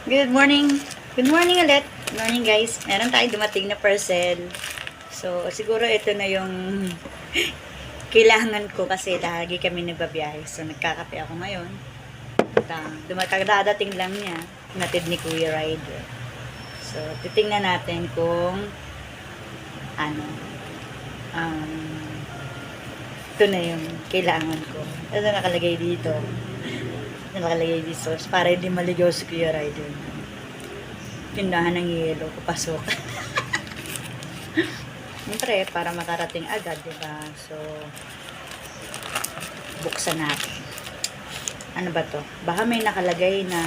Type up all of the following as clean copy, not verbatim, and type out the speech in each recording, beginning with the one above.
Good morning. Good morning ulit. Good morning guys. Meron tayong dumating na parcel. So, siguro ito na yung kailangan ko kasi lagi kami nagbabiyahe. So, nagkakape ako ngayon. Dadating lang niya. Natid ni Kuya Ryder. So, titingnan natin kung ano ito na yung kailangan ko. Ito nakalagay dito. Nakalagay dito para hindi maligaw si Kuya Ryder. Tindahan ng yelo, papasok. Siyempre, para makarating agad, diba? So, buksan natin. Ano ba to? Baka may nakalagay na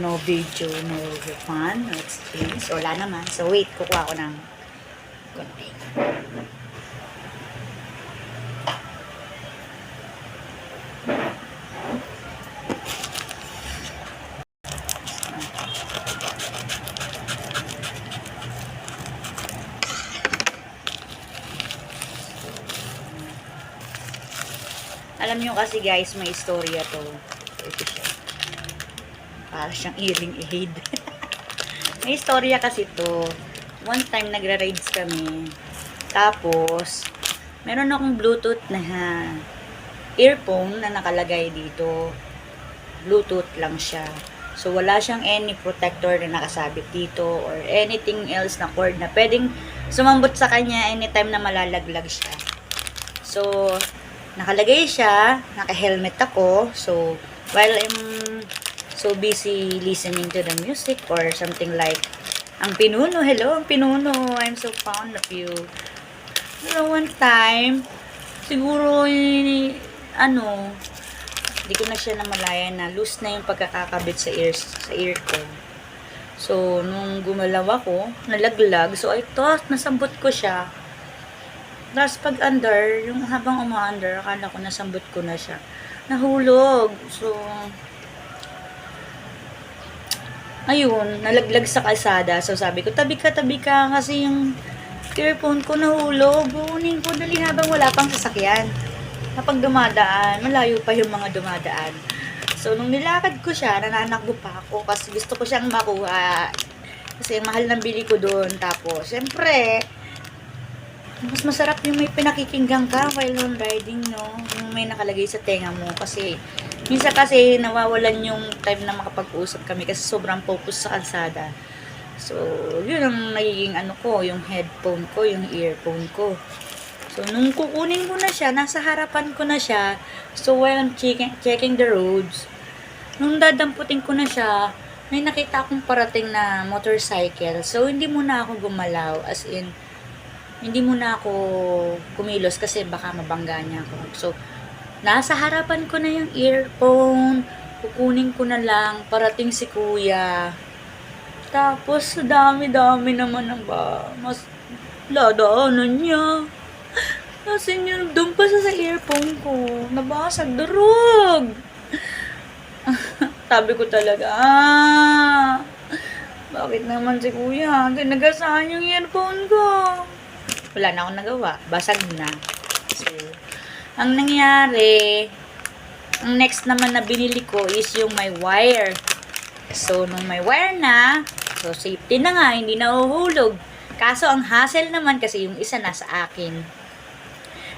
no video, no refund, no exchange. Wala naman. So, wait, kukuha ko ng konti. Alam nyo kasi guys, may istorya to. Ito siya. Para siyang earring aid. May istorya kasi to. One time nagra-rides kami. Tapos, meron akong Bluetooth na earphone na nakalagay dito. Bluetooth lang siya. So, wala siyang any protector na nakasabit dito or anything else na cord na pwedeng sumambot sa kanya anytime na malalaglag siya. So, nakalagay siya, naka-helmet ako. So, while I'm so busy listening to the music or something like, ang pinuno, hello, ang pinuno, I'm so fond of you. Pero one time, siguro, hindi ko na siya namalayan na loose na yung pagkakakabit sa ear ko. So, nung gumalaw ako, nalaglag. So, I thought, nasambot ko siya. Tapos pag under, yung habang uma-under, akala ko nasambot ko na siya. Nahulog. So, ayun, nalaglag sa kalsada. So, sabi ko, tabi ka, kasi yung earphone ko nahulog. Buunin ko dali habang wala pang sasakyan. Kapag dumadaan, malayo pa yung mga dumadaan. So, nung nilakad ko siya, nananakbo pa ako kasi gusto ko siyang makuha. Kasi mahal ng bili ko doon. Tapos, syempre, mas masarap yung may pinakikinggan ka while on riding, no? Yung may nakalagay sa tenga mo. Kasi, minsan kasi nawawalan yung time na makapag-usap kami kasi sobrang focus sa kalsada. So, yun ang nagiging yung headphone ko, yung earphone ko. So, nung kukunin ko na siya, nasa harapan ko na siya. So, while I'm checking the roads, nung dadamputin ko na siya, may nakita akong parating na motorcycle. So, hindi muna ako gumalaw. As in, hindi muna ako kumilos kasi baka mabangga niya ako. So, nasa harapan ko na yung earphone. Kukunin ko na lang. Parating si kuya. Tapos, dami-dami naman ng mas ladaanan niya. Kasi niya, doon pa sa earphone ko. Nabasag, durog. Sabi ko talaga, bakit naman si kuya? Tinagasaan yung earphone ko. Wala na akong nagawa. Basag na. So, ang nangyari, ang next naman na binili ko is yung may wire. So, nung may wire na, so safety na nga, hindi na uhuhulog. Kaso, ang hassle naman kasi yung isa nasa akin.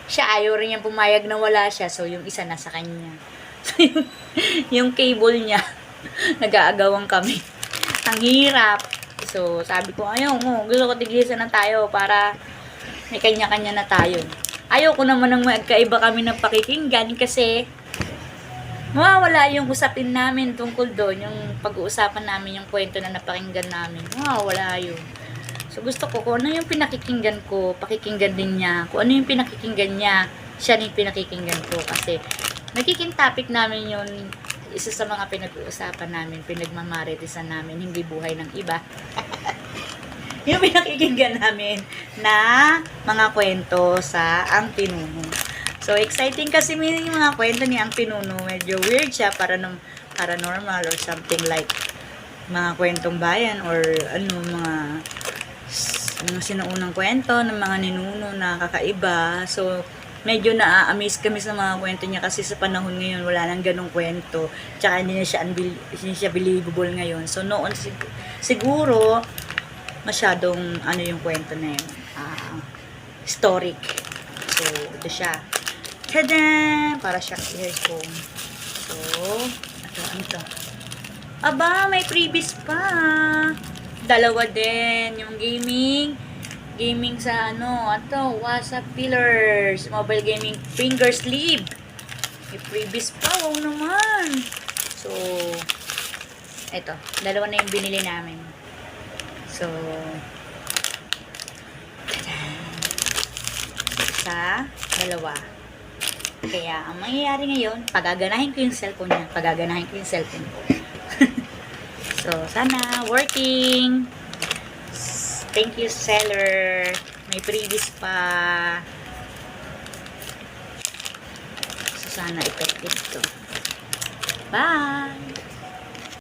Siya, ayaw rin niyang pumayag na wala siya. So, yung isa nasa kanya. So, yung cable niya, nag-aagawan kami. Ang hirap. So, sabi ko, gusto ko tigisan na tayo para may kanya-kanya na tayo. Ayoko naman ng magkaiba kami ng pakikinggan kasi mawawala yung usapin namin tungkol doon, yung pag-uusapan namin, yung kwento na napakinggan namin. Mawawala yun. So, gusto ko, kung ano yung pinakikinggan ko, pakikinggan din niya. Kung ano yung pinakikinggan niya, siya yung pinakikinggan ko. Kasi, nagiging topic namin yun, isa sa mga pinag-uusapan namin, pinagmamaritisan namin, hindi buhay ng iba. Yung pinakikinggan namin na mga kwento sa Ang Pinuno. So, exciting kasi yung mga kwento ni Ang Pinuno. Medyo weird siya, paranormal or something like mga kwentong bayan or mga sinuunang kwento ng mga ninuno na kakaiba. So, medyo na-amaze kami sa mga kwento niya kasi sa panahon ngayon wala nang ganong kwento. Tsaka hindi na siya believable ngayon. So noon siguro masyadong ano yung kwento na yun. Historic. So ito siya. Tada! Para siyang earphone. So, ano to? Aba, may freebies pa. Dalawa din. Yung gaming sa WhatsApp pillars, mobile gaming finger sleeve. May freebies pa, wow naman. So, eto, dalawa na yung binili namin. So, sa dalawa. Kaya, ang mangyayari ngayon, pagaganahin ko yung cellphone niya. So, sana working. Thank you, seller. May freebies pa. So, sana effective to. Bye!